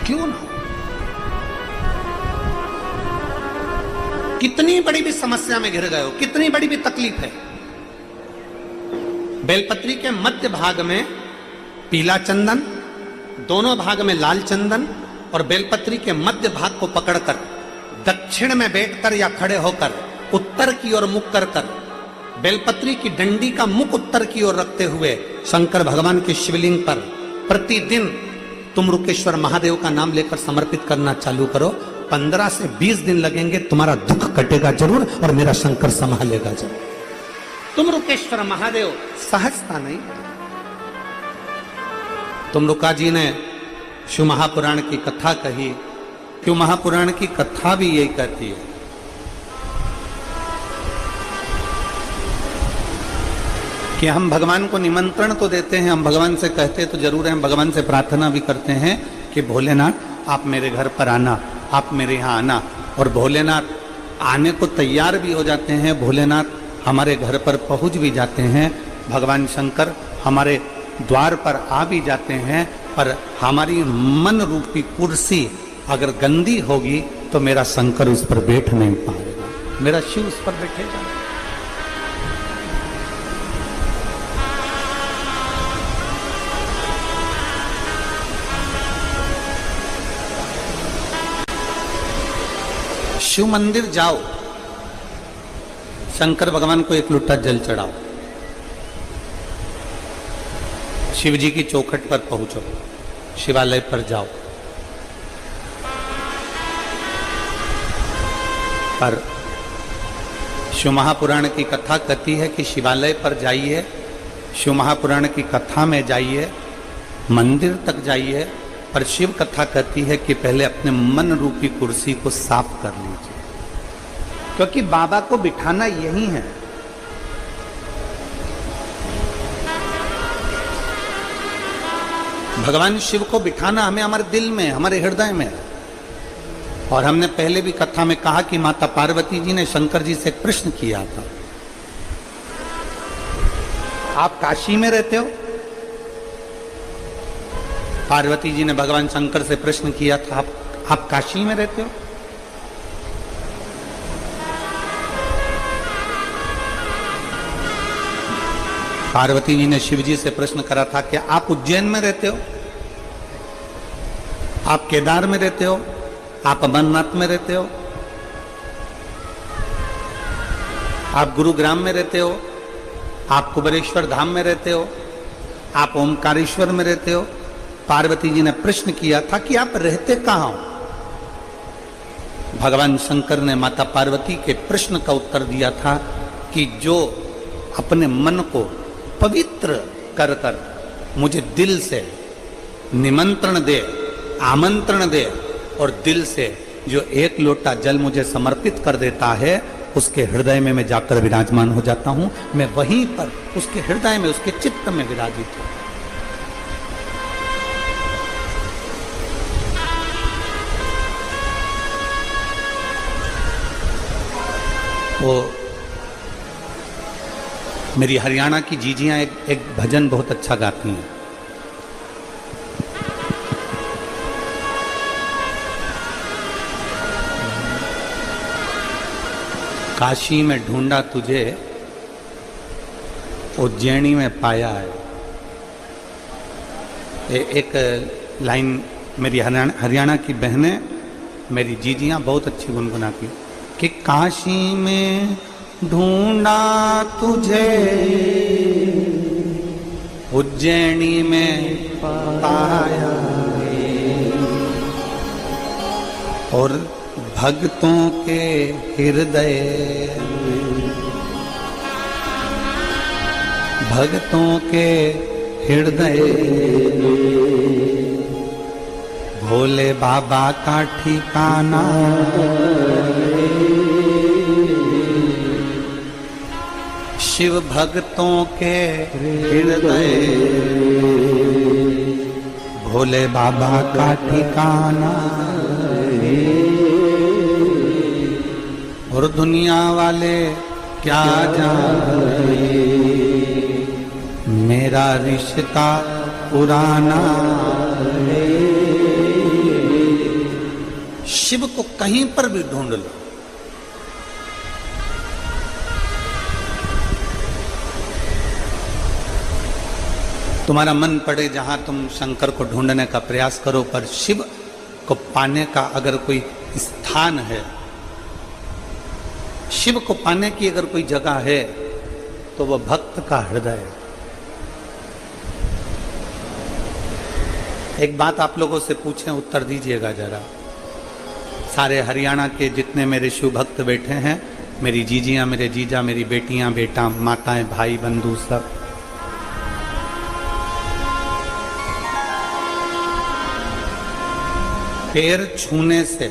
क्यों ना? कितनी बड़ी भी समस्या में घिर गए हो, कितनी बड़ी भी तकलीफ है, बेलपत्री के मध्य भाग में पीला चंदन, दोनों भाग में लाल चंदन, और बेलपत्री के मध्य भाग को पकड़कर दक्षिण में बैठकर या खड़े होकर उत्तर की ओर मुख कर बेलपत्री की डंडी का मुख उत्तर की ओर रखते हुए शंकर भगवान के शिवलिंग पर प्रतिदिन तुम रुकेश्वर महादेव का नाम लेकर समर्पित करना चालू करो। 15 से 20 दिन लगेंगे, तुम्हारा दुख कटेगा जरूर और मेरा शंकर संभालेगा जरूर। तुम रुकेश्वर महादेव सहजता नहीं। तुम रुका जी ने शिव महापुराण की कथा कही। शिव महापुराण की कथा भी यही कहती है कि हम भगवान को निमंत्रण तो देते हैं, हम भगवान से कहते तो जरूर हैं, हम भगवान से प्रार्थना भी करते हैं कि भोलेनाथ आप मेरे घर पर आना, आप मेरे यहाँ आना। और भोलेनाथ आने को तैयार भी हो जाते हैं, भोलेनाथ हमारे घर पर पहुँच भी जाते हैं, भगवान शंकर हमारे द्वार पर आ भी जाते हैं। पर हमारी मन रूपी कुर्सी अगर गंदी होगी तो मेरा शंकर उस पर बैठ नहीं पाएगा, मेरा शिव उस पर बैठेगा। शिव मंदिर जाओ, शंकर भगवान को एक लोटा जल चढ़ाओ, शिव जी की चौखट पर पहुंचो, शिवालय पर जाओ। पर शिव महापुराण की कथा कहती है कि शिवालय पर जाइए, शिव महापुराण की कथा में जाइए, मंदिर तक जाइए, पर शिव कथा कहती है कि पहले अपने मन रूपी कुर्सी को साफ कर लीजिए, क्योंकि बाबा को बिठाना यही है। भगवान शिव को बिठाना हमें हमारे दिल में, हमारे हृदय में। और हमने पहले भी कथा में कहा कि माता पार्वती जी ने शंकर जी से एक प्रश्न किया था, आप काशी में रहते हो? पार्वती जी ने भगवान शंकर से प्रश्न किया था, आप काशी में रहते हो? पार्वती जी ने शिव जी से प्रश्न करा था कि आप उज्जैन में रहते हो, आप केदार में रहते हो, आप अमरनाथ में रहते हो, आप गुरुग्राम में रहते हो, आप कुबेरेश्वर धाम में रहते हो, आप ओमकारेश्वर में रहते हो। पार्वती जी ने प्रश्न किया था कि आप रहते कहाँ हो? भगवान शंकर ने माता पार्वती के प्रश्न का उत्तर दिया था कि जो अपने मन को पवित्र कर कर मुझे दिल से निमंत्रण दे, आमंत्रण दे, और दिल से जो एक लोटा जल मुझे समर्पित कर देता है, उसके हृदय में मैं जाकर विराजमान हो जाता हूं। मैं वहीं पर उसके हृदय में, उसके चित्त में विराजित हूं। वो मेरी हरियाणा की जीजियां एक भजन बहुत अच्छा गाती हैं। काशी में ढूंढा तुझे, उज्जैनी में पाया है। एक लाइन मेरी हरियाणा की बहनें, मेरी जीजियां बहुत अच्छी गुनगुनाती कि काशी में ढूंढा तुझे, उज्जैनी में पाया, और भक्तों के हृदय, भक्तों के हृदय भोले बाबा का ठिकाना। शिव भक्तों के हृदय भोले बाबा का ठिकाना। और दुनिया वाले क्या जाने मेरा रिश्ता पुराना है। शिव को कहीं पर भी ढूंढ लो, तुम्हारा मन पड़े जहां तुम शंकर को ढूंढने का प्रयास करो, पर शिव को पाने का अगर कोई स्थान है, शिव को पाने की अगर कोई जगह है, तो वह भक्त का हृदय है। एक बात आप लोगों से पूछें, उत्तर दीजिएगा जरा। सारे हरियाणा के जितने मेरे शिव भक्त बैठे हैं, मेरी जीजियां, मेरे जीजा, मेरी बेटियां, बेटा, माताएं, भाई, बंधु, सब, पैर छूने से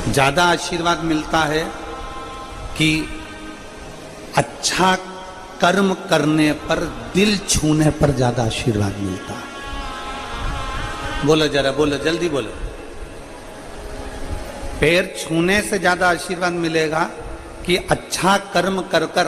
ज्यादा आशीर्वाद मिलता है कि अच्छा कर्म करने पर, दिल छूने पर ज्यादा आशीर्वाद मिलता है। बोलो जरा, बोलो जल्दी बोलो। पैर छूने से ज्यादा आशीर्वाद मिलेगा कि अच्छा कर्म कर कर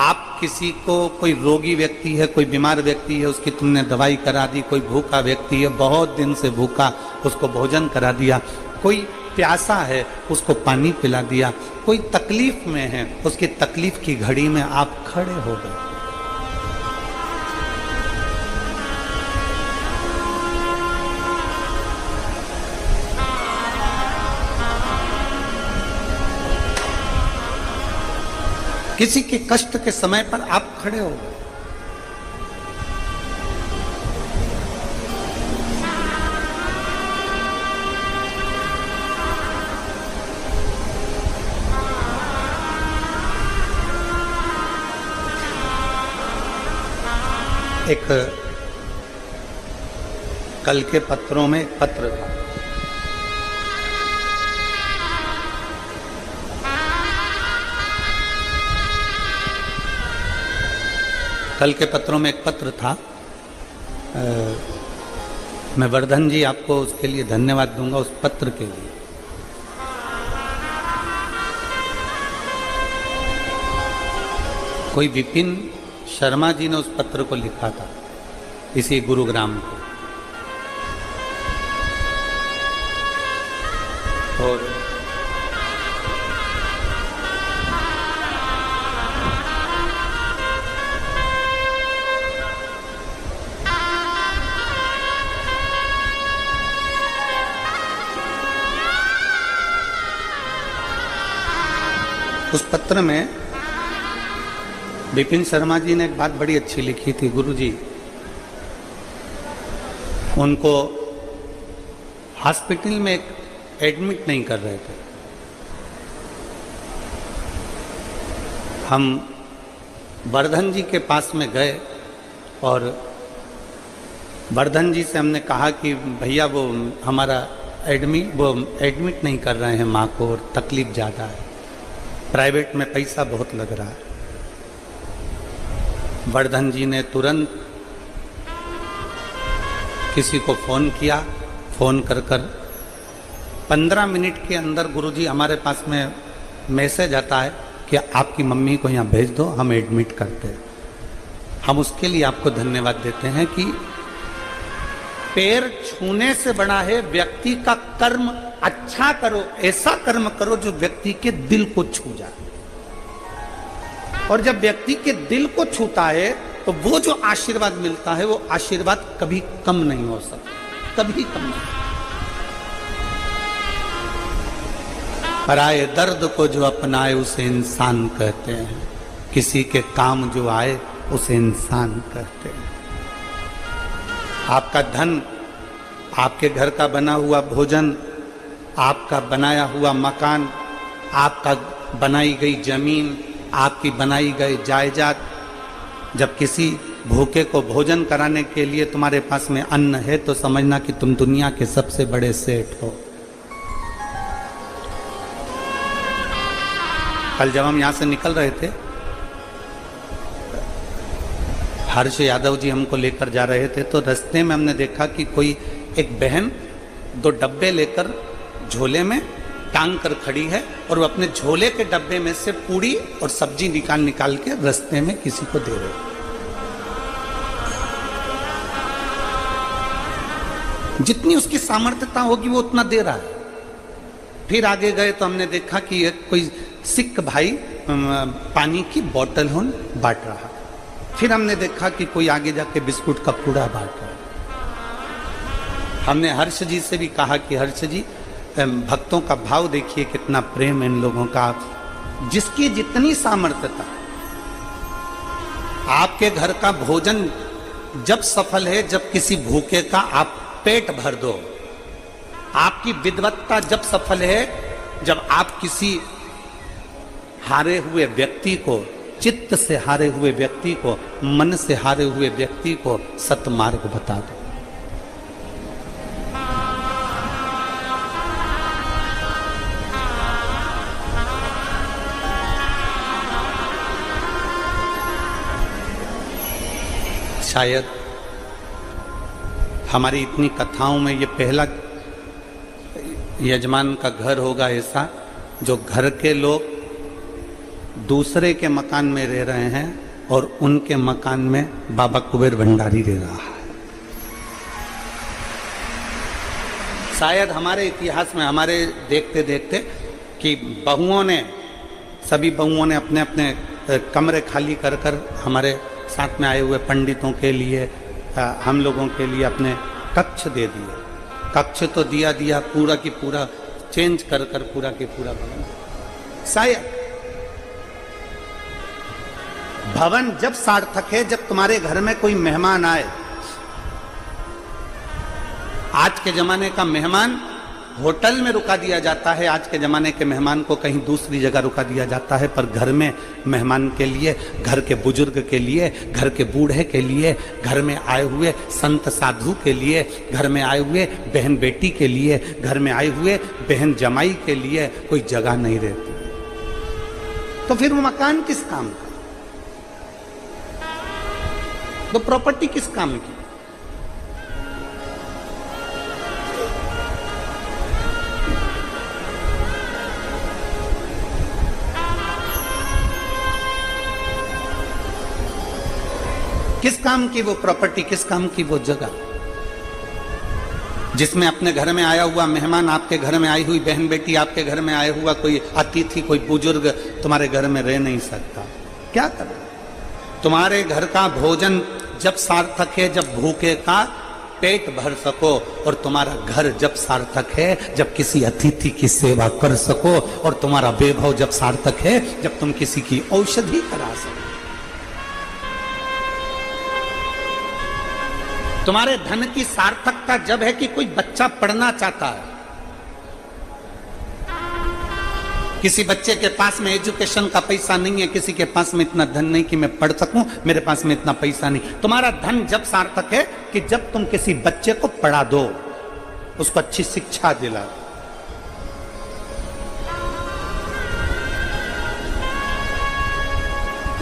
आप किसी को, कोई रोगी व्यक्ति है, कोई बीमार व्यक्ति है, उसकी तुमने दवाई करा दी, कोई भूखा व्यक्ति है, बहुत दिन से भूखा, उसको भोजन करा दिया, कोई प्यासा है, उसको पानी पिला दिया, कोई तकलीफ में है, उसकी तकलीफ की घड़ी में आप खड़े हो गए। किसी के कष्ट के समय पर आप खड़े हो गए। एक कल के पत्रों में एक पत्र था, कल के पत्रों में एक पत्र था। मैं वर्धन जी आपको उसके लिए धन्यवाद दूंगा, उस पत्र के लिए। कोई विपिन शर्मा जी ने उस पत्र को लिखा था, इसी गुरुग्राम को। और उस पत्र में विपिन शर्मा जी ने एक बात बड़ी अच्छी लिखी थी। गुरुजी उनको हॉस्पिटल में एडमिट नहीं कर रहे थे। हम वर्धन जी के पास में गए और वर्धन जी से हमने कहा कि भैया वो हमारा एडमिट नहीं कर रहे हैं माँ को, और तकलीफ ज़्यादा है, प्राइवेट में पैसा बहुत लग रहा है। वर्धन जी ने तुरंत किसी को फ़ोन किया, फ़ोन कर 15 मिनट के अंदर गुरुजी हमारे पास में मैसेज आता है कि आपकी मम्मी को यहाँ भेज दो, हम एडमिट करते हैं। हम उसके लिए आपको धन्यवाद देते हैं कि पैर छूने से बड़ा है व्यक्ति का कर्म। अच्छा करो, ऐसा कर्म करो जो व्यक्ति के दिल को छू जाए, और जब व्यक्ति के दिल को छूता है तो वो जो आशीर्वाद मिलता है वो आशीर्वाद कभी कम नहीं हो सकता, कभी कम नहीं। पराए दर्द को जो अपनाए उसे इंसान कहते हैं, किसी के काम जो आए उसे इंसान कहते हैं। आपका धन, आपके घर का बना हुआ भोजन, आपका बनाया हुआ मकान, आपका बनाई गई जमीन, आपकी बनाई गई जायदाद, जब किसी भूखे को भोजन कराने के लिए तुम्हारे पास में अन्न है तो समझना कि तुम दुनिया के सबसे बड़े सेठ हो। कल जब हम यहाँ से निकल रहे थे, हर्ष यादव जी हमको लेकर जा रहे थे, तो रास्ते में हमने देखा कि कोई एक बहन 2 डब्बे लेकर झोले में टांग कर खड़ी है, और वो अपने झोले के डब्बे में से पूड़ी और सब्जी निकाल के रास्ते में किसी को दे रहे। जितनी उसकी सामर्थ्यता होगी वो उतना दे रहा है। फिर आगे गए तो हमने देखा कि एक कोई सिख भाई पानी की बोतल बांट रहा है। फिर हमने देखा कि कोई आगे जाके बिस्कुट का पूड़ा बांट रहा है। हमने हर्ष जी से भी कहा कि हर्ष जी, भक्तों का भाव देखिए, कितना प्रेम इन लोगों का। जिसकी जितनी सामर्थ्यता, आपके घर का भोजन जब सफल है जब किसी भूखे का आप पेट भर दो। आपकी विद्वत्ता जब सफल है जब आप किसी हारे हुए व्यक्ति को, चित्त से हारे हुए व्यक्ति को, मन से हारे हुए व्यक्ति को सतमार्ग बता दो। शायद हमारी इतनी कथाओं में ये पहला यजमान का घर होगा ऐसा, जो घर के लोग दूसरे के मकान में रह रहे हैं और उनके मकान में बाबा कुबेर भंडारी रह रहा है। शायद हमारे इतिहास में, हमारे देखते देखते, कि बहुओं ने, सभी बहुओं ने अपने अपने कमरे खाली कर कर हमारे साथ में आए हुए पंडितों के लिए, हम लोगों के लिए अपने कक्ष दे दिए। कक्ष तो दिया पूरा की पूरा चेंज कर कर पूरा की पूरा भवन। शायद भवन जब सार्थक है जब तुम्हारे घर में कोई मेहमान आए। आज के जमाने का मेहमान होटल में रुका दिया जाता है, आज के जमाने के मेहमान को कहीं दूसरी जगह रुका दिया जाता है, पर घर में मेहमान के लिए, घर के बुजुर्ग के लिए, घर के बूढ़े के लिए, घर में आए हुए संत साधु के लिए, घर में आए हुए बहन बेटी के लिए, घर में आए हुए बहन जमाई के लिए कोई जगह नहीं रहती। तो फिर वो मकान किस काम का? तो प्रॉपर्टी किस काम की? किस काम की वो प्रॉपर्टी, किस काम की वो जगह, जिसमें अपने घर में आया हुआ मेहमान, आपके घर में आई हुई बहन बेटी, आपके घर में आया हुआ कोई अतिथि, कोई बुजुर्ग तुम्हारे घर में रह नहीं सकता। क्या करें? तुम्हारे घर का भोजन जब सार्थक है जब भूखे का पेट भर सको, और तुम्हारा घर जब सार्थक है जब किसी अतिथि की सेवा कर सको, और तुम्हारा वैभव जब सार्थक है जब तुम किसी की औषधि करा सको। तुम्हारे धन की सार्थकता जब है कि कोई बच्चा पढ़ना चाहता है। किसी बच्चे के पास में एजुकेशन का पैसा नहीं है, किसी के पास में इतना धन नहीं कि मैं पढ़ सकूं, मेरे पास में इतना पैसा नहीं। तुम्हारा धन जब सार्थक है कि जब तुम किसी बच्चे को पढ़ा दो, उसको अच्छी शिक्षा दिला।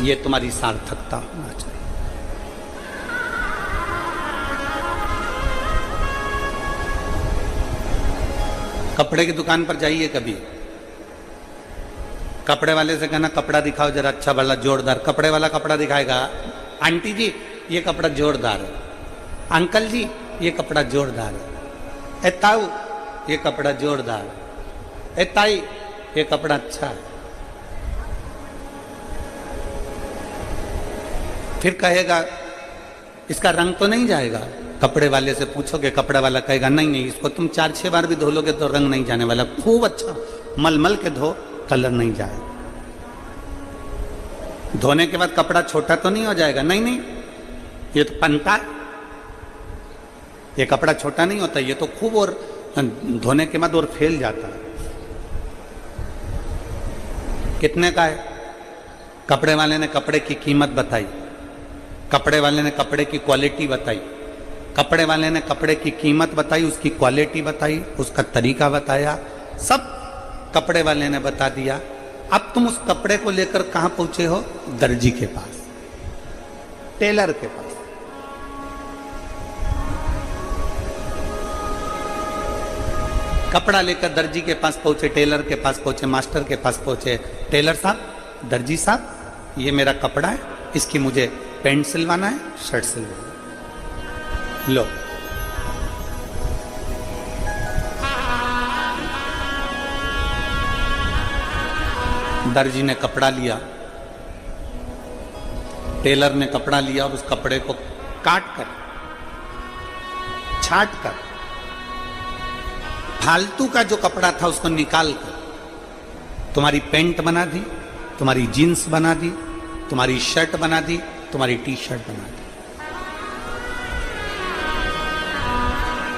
ये तुम्हारी सार्थकता होना चाहिए। कपड़े की दुकान पर जाइए कभी, कपड़े वाले से कहना कपड़ा दिखाओ जरा अच्छा वाला जोरदार। कपड़े वाला कपड़ा दिखाएगा, आंटी जी ये कपड़ा जोरदार है, अंकल जी ये कपड़ा जोरदार है, ए ताऊ ये कपड़ा जोरदार है, ए ताई ये कपड़ा अच्छा है। फिर कहेगा इसका रंग तो नहीं जाएगा। कपड़े वाले से पूछोगे, कपड़े वाला कहेगा नहीं नहीं, इसको तुम 4-6 बार भी धो लोगे तो रंग नहीं जाने वाला, खूब अच्छा मलमल के धो, कलर नहीं जाएगा। धोने के बाद कपड़ा छोटा तो नहीं हो जाएगा, नहीं नहीं, ये तो पनता है, ये कपड़ा छोटा नहीं होता, ये तो खूब और धोने के बाद और फैल जाता है। कितने का है? कपड़े वाले ने कपड़े की कीमत बताई, कपड़े वाले ने कपड़े की क्वालिटी बताई, कपड़े वाले ने कपड़े की कीमत बताई, उसकी क्वालिटी बताई, उसका तरीका बताया, सब कपड़े वाले ने बता दिया। अब तुम उस कपड़े को लेकर कहां पहुंचे हो? दर्जी के पास, टेलर के पास। कपड़ा लेकर दर्जी के पास पहुंचे, टेलर के पास पहुंचे, मास्टर के पास पहुंचे। टेलर साहब, दर्जी साहब, ये मेरा कपड़ा है, इसकी मुझे पैंट सिलवाना है, शर्ट सिलवाना है, लो। दर्जी ने कपड़ा लिया, टेलर ने कपड़ा लिया और उस कपड़े को काट कर, छाट कर, फालतू का जो कपड़ा था उसको निकाल कर तुम्हारी पैंट बना दी, तुम्हारी जीन्स बना दी, तुम्हारी शर्ट बना दी, तुम्हारी टी शर्ट बना दी।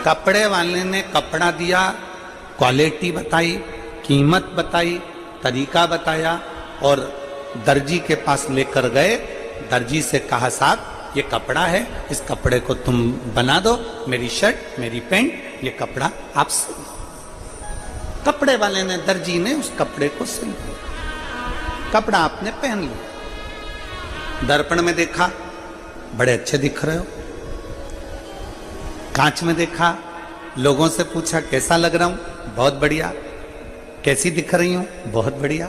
कपड़े वाले ने कपड़ा दिया, क्वालिटी बताई, कीमत बताई, तरीका बताया और दर्जी के पास लेकर गए। दर्जी से कहा साहब ये कपड़ा है, इस कपड़े को तुम बना दो, मेरी शर्ट मेरी पैंट, ये कपड़ा आप सिल दो। कपड़े वाले ने, दर्जी ने उस कपड़े को सिल दिया, कपड़ा आपने पहन लिया। दर्पण में देखा, बड़े अच्छे दिख रहे हो। कांच में देखा, लोगों से पूछा कैसा लग रहा हूं, बहुत बढ़िया। कैसी दिख रही हूं, बहुत बढ़िया।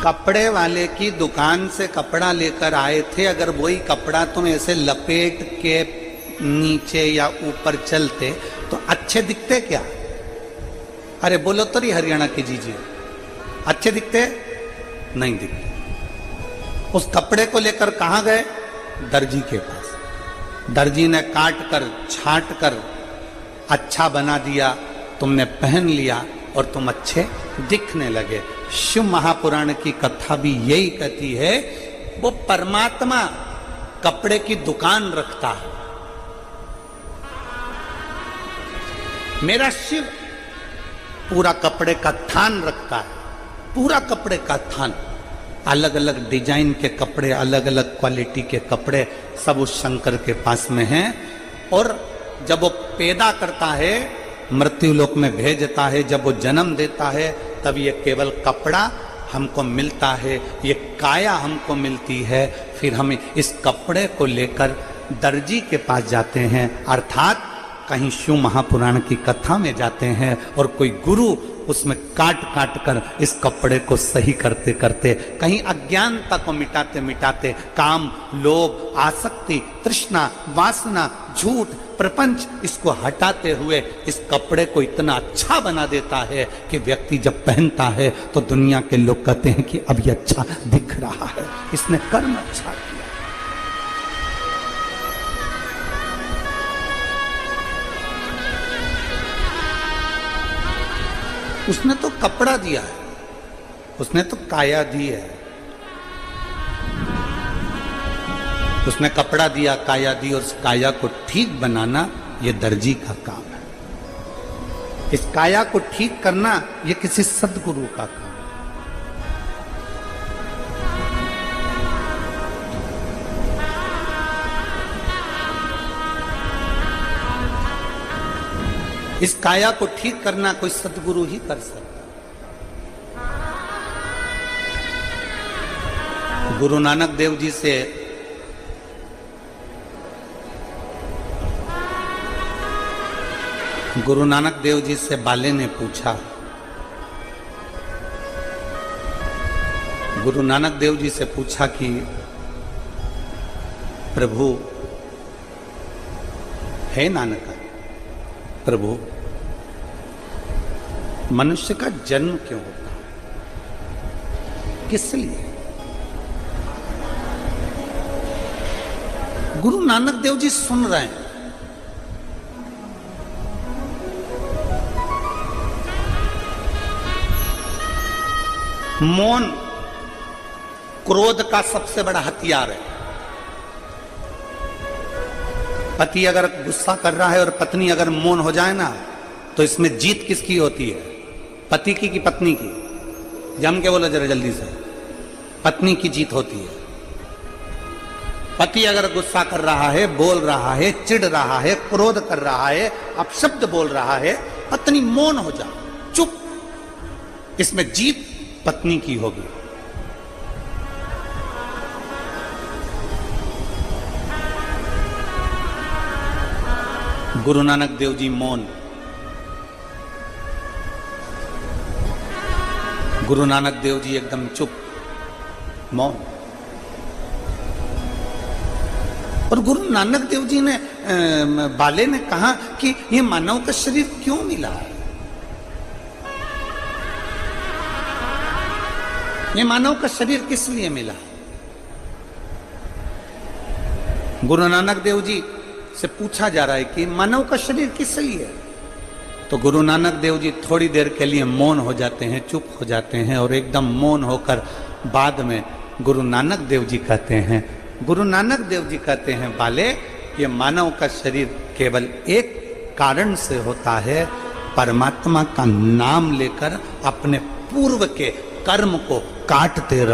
कपड़े वाले की दुकान से कपड़ा लेकर आए थे, अगर वही कपड़ा तुम ऐसे लपेट के नीचे या ऊपर चलते तो अच्छे दिखते क्या? अरे बोलो तो नहीं हरियाणा के जीजिए, अच्छे दिखते? नहीं दिखते। उस कपड़े को लेकर कहां गए? दर्जी के पास। दर्जी ने काट कर छांट कर अच्छा बना दिया, तुमने पहन लिया और तुम अच्छे दिखने लगे। शिव महापुराण की कथा भी यही कहती है, वो परमात्मा कपड़े की दुकान रखता है। मेरा शिव पूरा कपड़े का थान रखता है, पूरा कपड़े का थान। अलग अलग डिजाइन के कपड़े, अलग अलग क्वालिटी के कपड़े सब उस शंकर के पास में हैं। और जब वो पैदा करता है, मृत्यु लोक में भेजता है, जब वो जन्म देता है, तब ये केवल कपड़ा हमको मिलता है, ये काया हमको मिलती है। फिर हम इस कपड़े को लेकर दर्जी के पास जाते हैं, अर्थात कहीं शिव महापुराण की कथा में जाते हैं और कोई गुरु उसमें काट काट कर इस कपड़े को सही करते करते, कहीं अज्ञानता को मिटाते मिटाते, काम, लोभ, आसक्ति, तृष्णा, वासना, झूठ, प्रपंच, इसको हटाते हुए इस कपड़े को इतना अच्छा बना देता है कि व्यक्ति जब पहनता है तो दुनिया के लोग कहते हैं कि अब ये अच्छा दिख रहा है, इसने कर्म अच्छा किया। उसने तो कपड़ा दिया है, उसने तो काया दी है। उसने कपड़ा दिया, काया दी, और उस काया को ठीक बनाना ये दर्जी का काम है। इस काया को ठीक करना ये किसी सद्गुरु का काम है। इस काया को ठीक करना कोई सद्गुरु ही कर सकता। गुरु नानक देव जी से बाले ने पूछा, गुरु नानक देव जी से पूछा कि प्रभु, है नानक प्रभु, मनुष्य का जन्म क्यों होता है, किस लिए? गुरु नानक देव जी सुन रहे हैं। मौन क्रोध का सबसे बड़ा हथियार है। पति अगर गुस्सा कर रहा है और पत्नी अगर मौन हो जाए ना, तो इसमें जीत किसकी होती है? पति की कि पत्नी की? जम के बोलो जरा जल्दी से। पत्नी की जीत होती है। पति अगर गुस्सा कर रहा है, बोल रहा है, चिढ़ रहा है, क्रोध कर रहा है, अपशब्द बोल रहा है, पत्नी मौन हो जा, चुप, इसमें जीत पत्नी की होगी। गुरु नानक देव जी मौन, गुरु नानक देव जी एकदम चुप, मौन। और गुरु नानक देव जी ने बाले ने कहा कि ये मानव का शरीर क्यों मिला है? ये मानव का शरीर किस लिए मिला? गुरु नानक देव जी से पूछा जा रहा है कि मानव का शरीर किस लिए? तो गुरु नानक देव जी थोड़ी देर के लिए मौन हो जाते हैं, चुप हो जाते हैं, और एकदम मौन होकर बाद में गुरु नानक देव जी कहते हैं, बाले, ये मानव का शरीर केवल एक कारण से होता है, परमात्मा का नाम लेकर अपने पूर्व के कर्म को काटते रहो।